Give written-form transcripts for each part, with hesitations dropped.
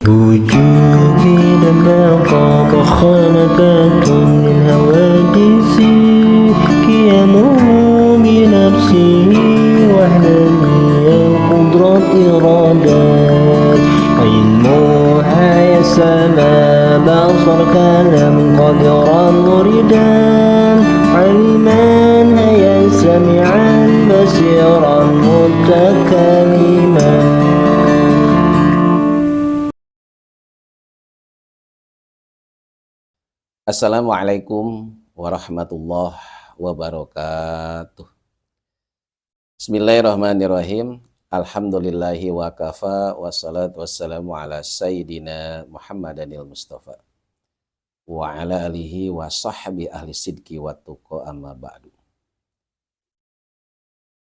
وجودي لما طاب خانقات للحوادث قيامه بنفسه وحدانية قدرة إرادات علمها يسمى بصر كلام قدرا مريدان علما هيا سمعا بصيرا متكلما. Assalamualaikum warahmatullahi wabarakatuh. Bismillahirrahmanirrahim. Alhamdulillahi wa kafa wassalatu wassalamu ala sayyidina Muhammadanil Mustafa wa ala alihi wa sahbi ahli sidki wa tuqa amma ba'du.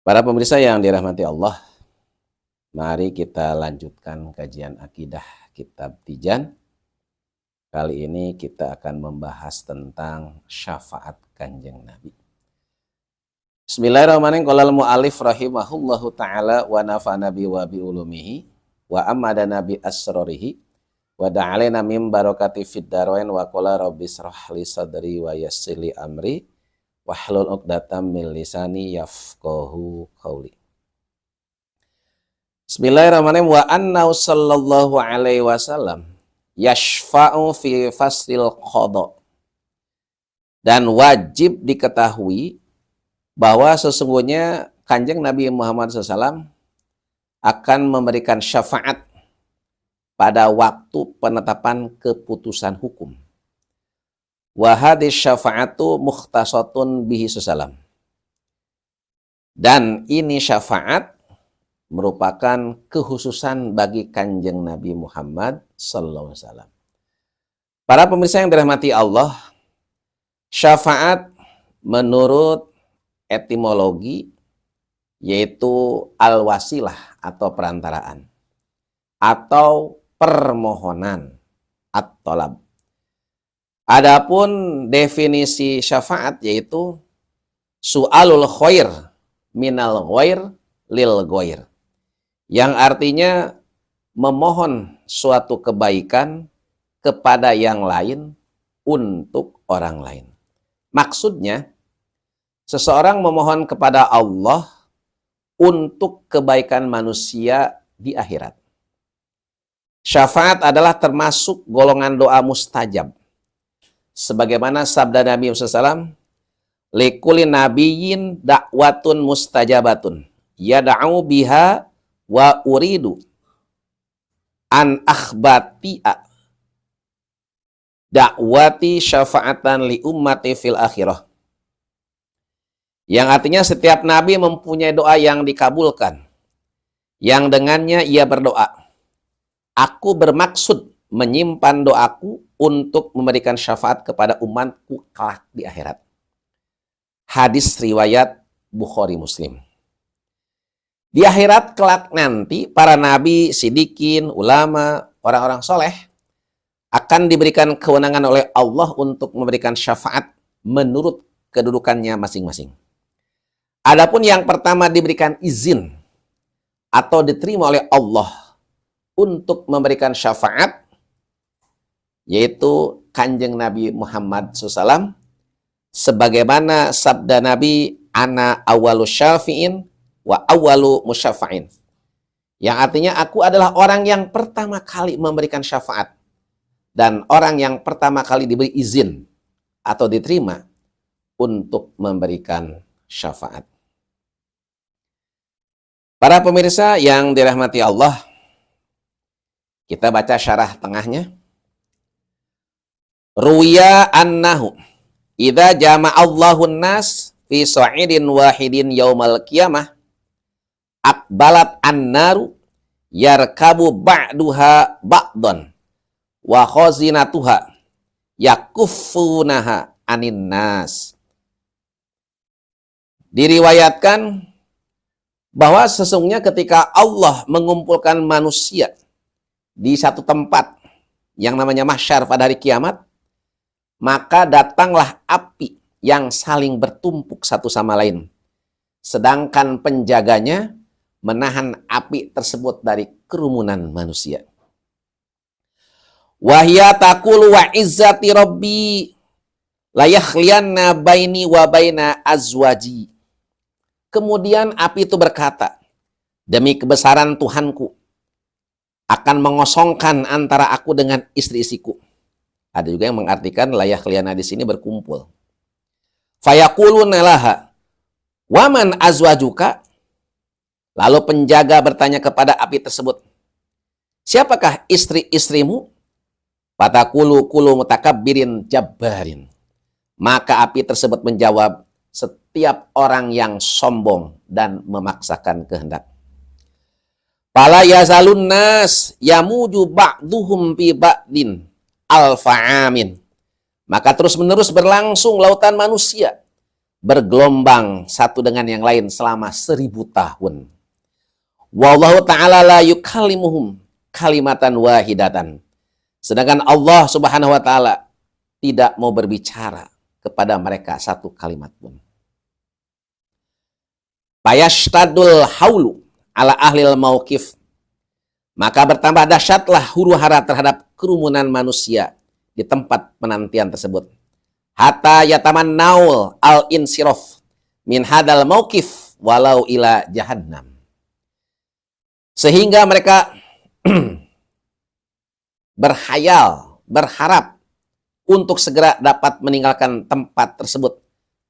Para pemirsa yang dirahmati Allah, mari kita lanjutkan kajian akidah kitab Tijan. Kali ini kita akan membahas tentang syafaat Kanjeng Nabi. Bismillahirrahmanirrahim. Qala al-mu'allif rahimahullahu ta'ala wa nafa'ana bi wa bi ulumihi wa amadana bi asrarihi wa da'alena min barakati fid darain wa qala rabbi shrah li sadri wa yassir li amri wahlul 'uqdatam min lisani yafqahu qawli. Bismillahirrahmanirrahim. Wa anna sallallahu alaihi wasallam yashfa'u fi fasil qada. Dan wajib diketahui bahwa sesungguhnya Kanjeng Nabi Muhammad SAW akan memberikan syafaat pada waktu penetapan keputusan hukum. Wa hadis syafa'atu mukhtasatun bihi sallam. Dan ini syafaat merupakan kekhususan bagi Kanjeng Nabi Muhammad sallallahu alaihi wasallam. Para pemirsa yang dirahmati Allah, syafaat menurut etimologi yaitu al-wasilah atau perantaraan atau permohonan at-talab. Adapun definisi syafaat yaitu su'alul khair minal ghair lil ghair, yang artinya memohon suatu kebaikan kepada yang lain untuk orang lain. Maksudnya, seseorang memohon kepada Allah untuk kebaikan manusia di akhirat. Syafaat adalah termasuk golongan doa mustajab. Sebagaimana sabda Nabi SAW, likulli nabiyyin da'watun mustajabatun yada'u biha wa uridu an akhbati'a da'wati syafa'atan li ummati fil akhirah. Yang artinya setiap nabi mempunyai doa yang dikabulkan, yang dengannya ia berdoa, aku bermaksud menyimpan doaku untuk memberikan syafaat kepada umatku kelak di akhirat. Hadis riwayat Bukhari Muslim. Di akhirat kelak nanti, para nabi, sidikin, ulama, orang-orang soleh akan diberikan kewenangan oleh Allah untuk memberikan syafaat menurut kedudukannya masing-masing. Adapun yang pertama diberikan izin atau diterima oleh Allah untuk memberikan syafaat, yaitu Kanjeng Nabi Muhammad SAW, sebagaimana sabda Nabi, ana awalu syafi'in wa awalu musyafa'in, yang artinya aku adalah orang yang pertama kali memberikan syafaat dan orang yang pertama kali diberi izin atau diterima untuk memberikan syafaat. Para pemirsa yang dirahmati Allah, kita baca syarah tengahnya. Ruya annahu idza jama'allahu an-nas fi sa'idin wahidin yaumal qiyamah akbalat annaru yarkabu ba'duha ba'don wa khazinatuha yakuffunaha anin nas. Diriwayatkan bahwa sesungguhnya ketika Allah mengumpulkan manusia di satu tempat yang namanya mahsyar pada hari kiamat, maka datanglah api yang saling bertumpuk satu sama lain. Sedangkan penjaganya menahan api tersebut dari kerumunan manusia. Wahya taqulu wa izzati rabbi la yakhliyanna baini wa baina azwaji. Kemudian api itu berkata, demi kebesaran Tuhanku, akan mengosongkan antara aku dengan istri-istriku. Ada juga yang mengartikan la yakhliyanna di sini berkumpul. Fayaquluna laha waman azwajuka. Lalu penjaga bertanya kepada api tersebut, siapakah istri-istrimu? Fatakulu kulu mutakabbirin jabbarin. Maka api tersebut menjawab, setiap orang yang sombong dan memaksakan kehendak. Fala yazalun nas yamuju ba'duhum bi ba'din alfa'amin. Maka terus-menerus berlangsung lautan manusia bergelombang satu dengan yang lain selama 1000 tahun. Wallahu ta'ala la yukallimuhum kalimatan wahidatan. Sedangkan Allah Subhanahu wa ta'ala tidak mau berbicara kepada mereka satu kalimat pun. Fayashtadul haulu ala ahlil mauqif. Maka bertambah dahsyatlah huru-hara terhadap kerumunan manusia di tempat penantian tersebut. Hatta yatamannaul al-insiraf min hadal mauqif walau ila jahannam. Sehingga mereka berharap untuk segera dapat meninggalkan tempat tersebut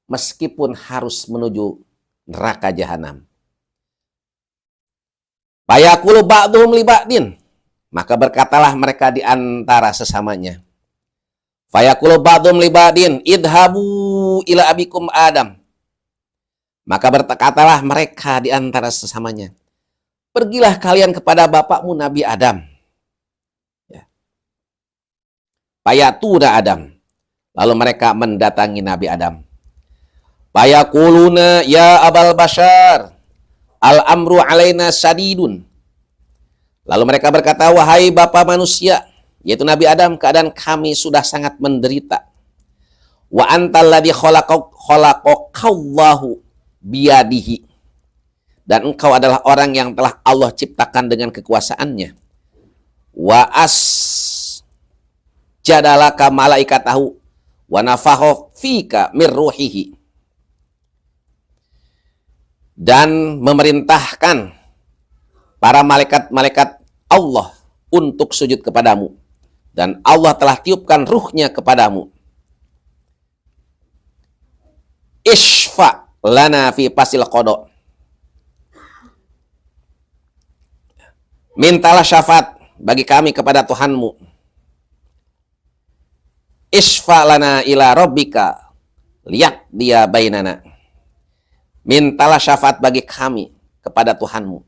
meskipun harus menuju neraka jahanam. Fayaqulu ba'duhum li ba'din. Maka berkatalah mereka di antara sesamanya. Fayaqulu ba'duhum li ba'din idhabu ila abikum Adam. Maka berkatalah mereka di antara sesamanya, pergilah kalian kepada bapakmu Nabi Adam. Ya. Fayatuna Adam. Lalu mereka mendatangi Nabi Adam. Fayaquluna ya abal bashar al-amru alaina sadidun. Lalu mereka berkata, wahai bapa manusia, yaitu Nabi Adam, keadaan kami sudah sangat menderita. Wa antal ladzi khalaqakallahu biyadihi. Dan engkau adalah orang yang telah Allah ciptakan dengan kekuasaannya. Wa asjadalaka malaikatahu wa nafakha fika mir ruhihi. Dan memerintahkan para malaikat-malaikat Allah untuk sujud kepadamu. Dan Allah telah tiupkan ruhnya kepadamu. Ishfa lana fi pasil qada. Mintalah syafaat bagi kami kepada Tuhanmu. Ishfa lana ila rabbika liyak dia bainana. Mintalah syafaat bagi kami kepada Tuhanmu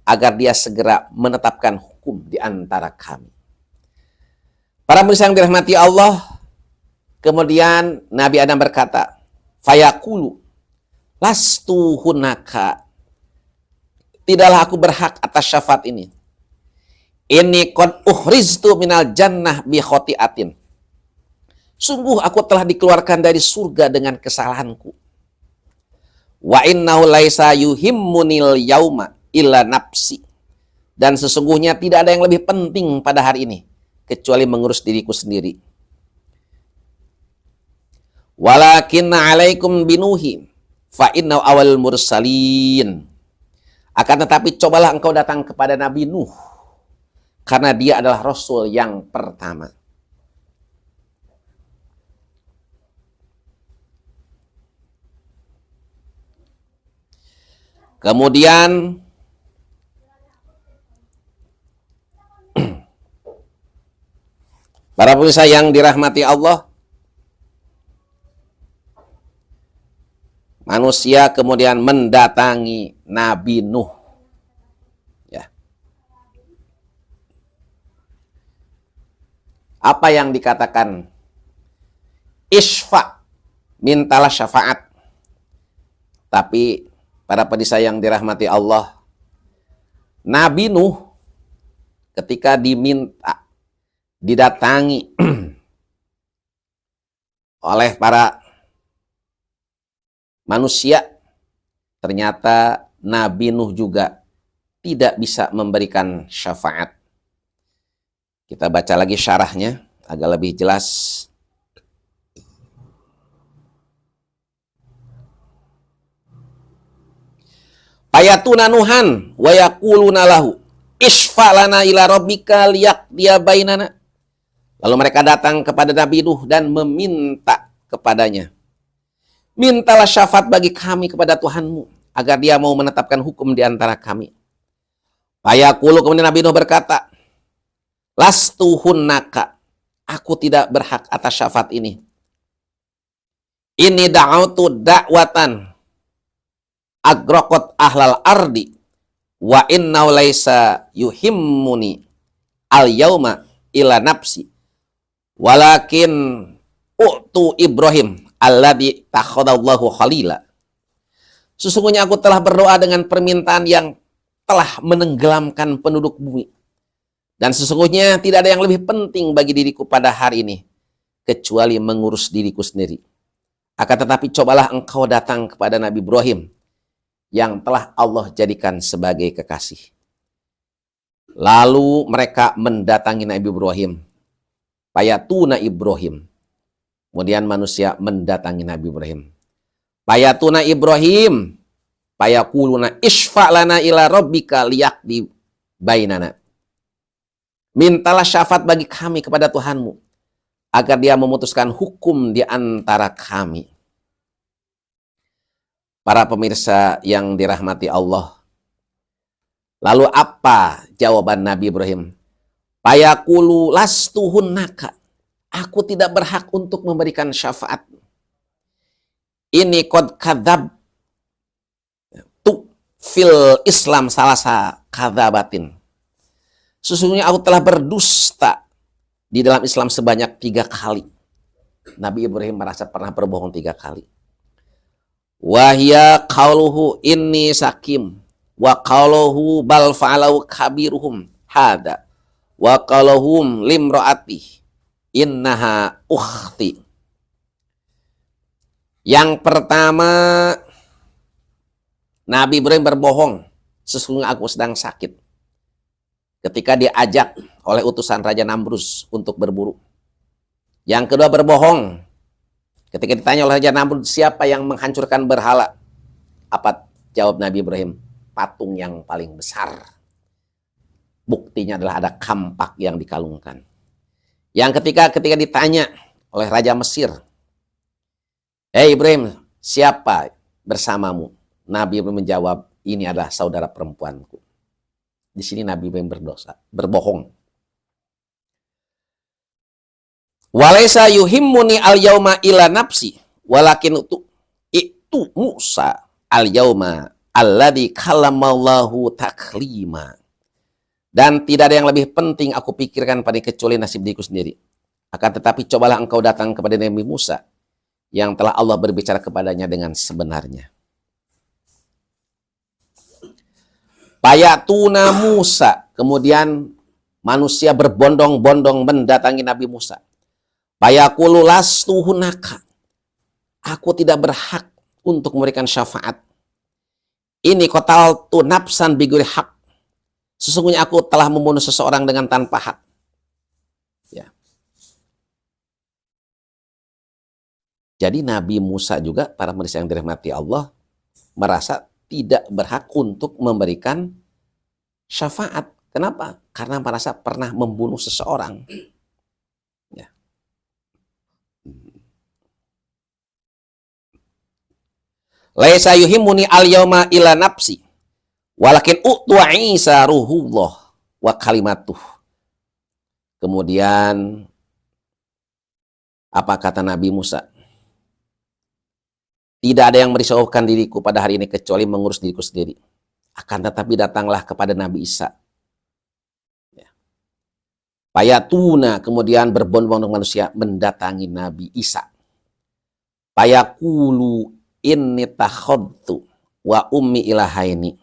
agar dia segera menetapkan hukum di antara kami. Para pemirsa yang dirahmati Allah, kemudian Nabi Adam berkata, fayaqulu lastu hunaka. Tidaklah aku berhak atas syafaat ini. Ini qad ukhriztu minal jannah bi khotiatin. Sungguh aku telah dikeluarkan dari surga dengan kesalahanku. Wa innahu laisa yuhimmunil yauma illa nafsi. Dan sesungguhnya tidak ada yang lebih penting pada hari ini kecuali mengurus diriku sendiri. Walakinna alaikum binuhi fa innahu awal mursalin. Akan tetapi cobalah engkau datang kepada Nabi Nuh, karena dia adalah Rasul yang pertama. Kemudian para pemirsa yang dirahmati Allah, manusia kemudian mendatangi Nabi Nuh. Ya. Apa yang dikatakan? Isfa, mintalah syafaat. Tapi para pemirsa yang dirahmati Allah, Nabi Nuh ketika didatangi oleh para manusia, ternyata Nabi Nuh juga tidak bisa memberikan syafaat. Kita baca lagi syarahnya agar lebih jelas. Ayatuna Nuhan wa yaquluna lahu isfa lana ila rabbika liyaqdiya bainana. Lalu mereka datang kepada Nabi Nuh dan meminta kepadanya, mintalah syafaat bagi kami kepada Tuhanmu agar dia mau menetapkan hukum di antara kami. Ayaqulu, kemudian Nabi Nuh berkata, lastu hunnaka, aku tidak berhak atas syafaat ini. Ini da'autu da'watan agrokot ahlal ardi wa innahu laisa yuhimmuni al yauma ila nafsi walakin u'tu Ibrahim alladhi takhadallahu khalila. Sesungguhnya aku telah berdoa dengan permintaan yang telah menenggelamkan penduduk bumi, dan sesungguhnya tidak ada yang lebih penting bagi diriku pada hari ini kecuali mengurus diriku sendiri. Akan tetapi cobalah engkau datang kepada Nabi Ibrahim yang telah Allah jadikan sebagai kekasih. Lalu mereka mendatangi Nabi Ibrahim. Payatuna Ibrahim. Kemudian manusia mendatangi Nabi Ibrahim. Payatuna Ibrahim. Payakuluna isfa lana ila rabbika liyaqdi bainana. Mintalah syafaat bagi kami kepada Tuhanmu agar dia memutuskan hukum di antara kami. Para pemirsa yang dirahmati Allah. Lalu apa jawaban Nabi Ibrahim? Payakulu lastuhunnaka. Aku tidak berhak untuk memberikan syafaat. Ini qad kadzab tu fil Islam salasa kadzabatin. Sesungguhnya aku telah berdusta di dalam Islam sebanyak 3 kali. Nabi Ibrahim merasa pernah berbohong 3 kali. Wahya qauluhu inni sakim wa qauluhu bal fa'alau kabiruhum hada wa qauluhum limraati innaha ukhti. Yang pertama, Nabi Ibrahim berbohong, sesungguhnya aku sedang sakit, ketika diajak oleh utusan Raja Namrus untuk berburu. Yang kedua berbohong, ketika ditanya oleh Raja Namrud, siapa yang menghancurkan berhala? Apa jawab Nabi Ibrahim? Patung yang paling besar. Buktinya adalah ada kampak yang dikalungkan. Yang ketika ditanya oleh Raja Mesir, hei Ibrahim, siapa bersamamu? Nabi Ibrahim menjawab, ini adalah saudara perempuanku. Di sini Nabi Ibrahim berbohong. Walaysa yuhimmuni al-yauma ila nafsi walakin itu Musa al-yauma alladzi kallamallahu taklima. Dan tidak ada yang lebih penting aku pikirkan pada kecuali nasib diriku sendiri. Akan tetapi cobalah engkau datang kepada Nabi Musa yang telah Allah berbicara kepadanya dengan sebenarnya. Payatuna Musa, kemudian manusia berbondong-bondong mendatangi Nabi Musa. Payakulu lastuhunaka, aku tidak berhak untuk memberikan syafaat. Ini kotal tu nafsan biguri hak. Sesungguhnya aku telah membunuh seseorang dengan tanpa hak. Ya. Jadi Nabi Musa juga, para manusia yang dirahmati Allah, merasa tidak berhak untuk memberikan syafaat. Kenapa? Karena merasa pernah membunuh seseorang. Ya. Laisa yuhimmuni al-yauma ila nafsi walakin u'tu Isa ruhullah wa kalimatuh. Kemudian apa kata Nabi Musa? Tidak ada yang merisaukan diriku pada hari ini kecuali mengurus diriku sendiri. Akan tetapi datanglah kepada Nabi Isa. Ya. Payatuna, kemudian berbondong-bondong manusia mendatangi Nabi Isa. Payakulu inni takhadtu wa ummi ilahaini.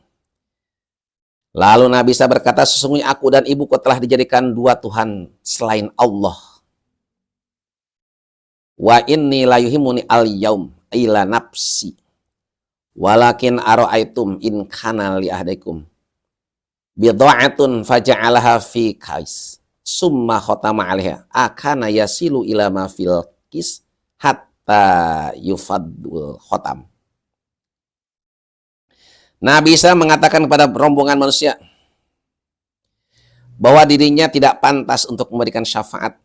Lalu Nabi Isa berkata, sesungguhnya aku dan ibuku telah dijadikan 2 Tuhan selain Allah. Wa inni la yuhimmuni al-yaum ila nafsi walakin ara'aitum in kana li ahdikum bid'atun faja'alaha fi kais summa khotama 'alaiha akana yasilu ila ma fil kis hatta yufaddul khotam. Nabi Isa mengatakan kepada rombongan manusia bahwa dirinya tidak pantas untuk memberikan syafaat.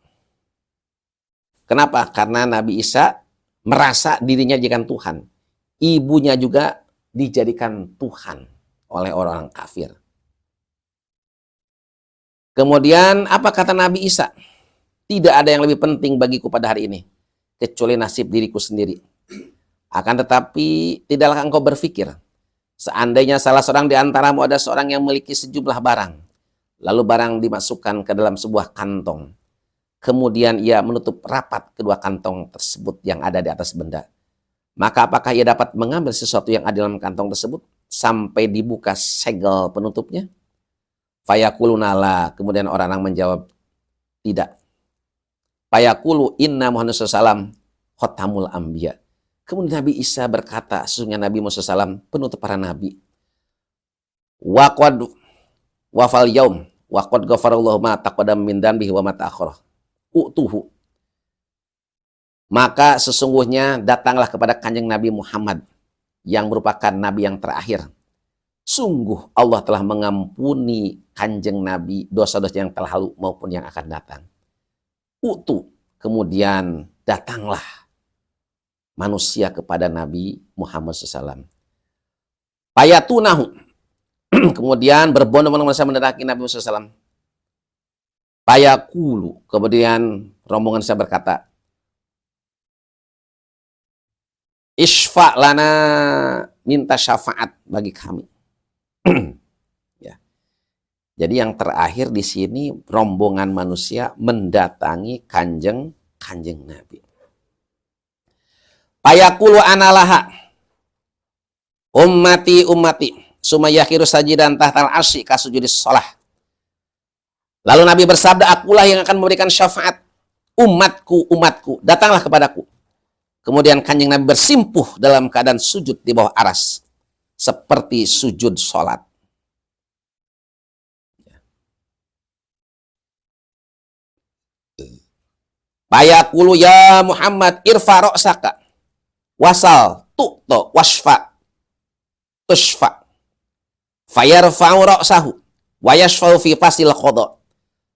Kenapa? Karena Nabi Isa merasa dirinya dijadikan Tuhan. Ibunya juga dijadikan Tuhan oleh orang kafir. Kemudian apa kata Nabi Isa? Tidak ada yang lebih penting bagiku pada hari ini kecuali nasib diriku sendiri. Akan tetapi tidaklah engkau berpikir, seandainya salah seorang di antaramu ada seorang yang memiliki sejumlah barang, lalu barang dimasukkan ke dalam sebuah kantong, kemudian ia menutup rapat kedua kantong tersebut yang ada di atas benda, maka apakah ia dapat mengambil sesuatu yang ada dalam kantong tersebut sampai dibuka segel penutupnya? Fayaquluna la, kemudian orang-orang menjawab tidak. Fayaqulu inna Muhammad SAW khotamul anbiya. Kemudian Nabi Isa berkata, sesungguhnya Nabi Muhammad SAW penutup para nabi. Wa qad wafal yaum wa qad ghafarallahu ma taqaddama min dzambihi wa ma ta'akhkhara. Utuhu. Maka sesungguhnya datanglah kepada Kanjeng Nabi Muhammad yang merupakan nabi yang terakhir. Sungguh Allah telah mengampuni Kanjeng Nabi dosa-dosa yang telah lalu maupun yang akan datang. Utu. Kemudian datanglah manusia kepada Nabi Muhammad SAW. Payatunahu. Kemudian berbondong-bondong manusia mendekati Nabi Muhammad SAW. Payakulu. Kemudian rombongan saya berkata, Isfa lana, minta syafaat bagi kami. Ya. Jadi yang terakhir di sini rombongan manusia mendatangi kanjeng Nabi. Payakulu analaha ummati sumayyakiru sajidan tahtal arsy kasujudis shalah. Lalu Nabi bersabda, akulah yang akan memberikan syafaat, umatku, datanglah kepadaku. Kemudian kanjeng Nabi bersimpuh dalam keadaan sujud di bawah aras, seperti sujud sholat. Payaqulu ya Muhammad irfa ra'saka wasal tu'to wasfa tushfa fayarfa'u ra'sahu wa yashfa'u fi fasil qada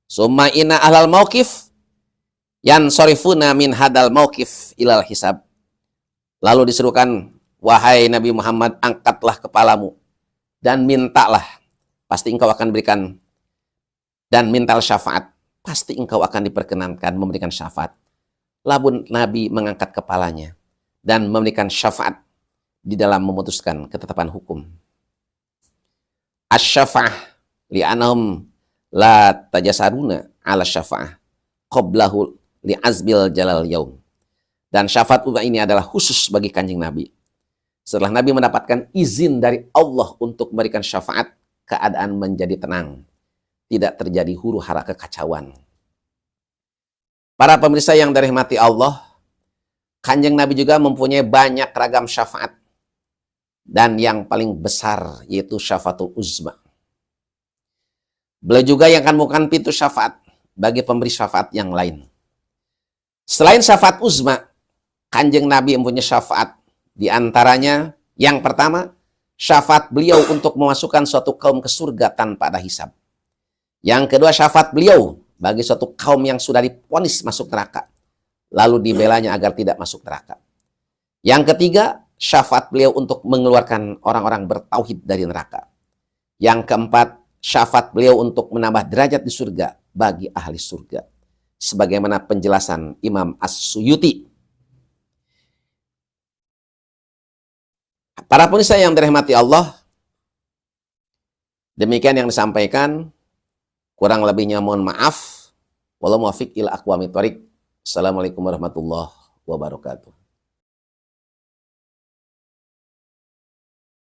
summa inna ahlal mauqif yansorifuna min hadal mauqif ilal hisab. Lalu diserukan, wahai Nabi Muhammad, angkatlah kepalamu dan mintalah, pasti engkau akan berikan, dan mintal syafaat, pasti engkau akan diperkenankan memberikan syafaat. Lalu Nabi mengangkat kepalanya dan memberikan syafaat di dalam memutuskan ketetapan hukum. Asy-syafa'ah li'anahum la tajasaruna ala syafa'ah qablahu li'azbil jalal yaum. Dan syafaat umat ini adalah khusus bagi kanjeng Nabi. Setelah Nabi mendapatkan izin dari Allah untuk memberikan syafaat, keadaan menjadi tenang. Tidak terjadi huru hara kekacauan. Para pemirsa yang dirahmati Allah, kanjeng Nabi juga mempunyai banyak ragam syafaat. Dan yang paling besar yaitu syafaatul uzma. Beliau juga yang akan membuka pintu syafaat bagi pemberi syafaat yang lain. Selain syafaat uzma, kanjeng Nabi mempunyai syafaat. Di antaranya, yang pertama, syafaat beliau untuk memasukkan suatu kaum ke surga tanpa ada hisab. Yang kedua, syafaat beliau bagi suatu kaum yang sudah divonis masuk neraka, lalu dibelanya agar tidak masuk neraka. Yang ketiga, syafaat beliau untuk mengeluarkan orang-orang bertauhid dari neraka. Yang keempat, syafaat beliau untuk menambah derajat di surga bagi ahli surga. Sebagaimana penjelasan Imam As-Suyuti. Para pemirsa yang dirahmati Allah, demikian yang disampaikan, kurang lebihnya mohon maaf. Wallahu muwaffiq ila aqwamit thoriq. Assalamualaikum warahmatullahi wabarakatuh.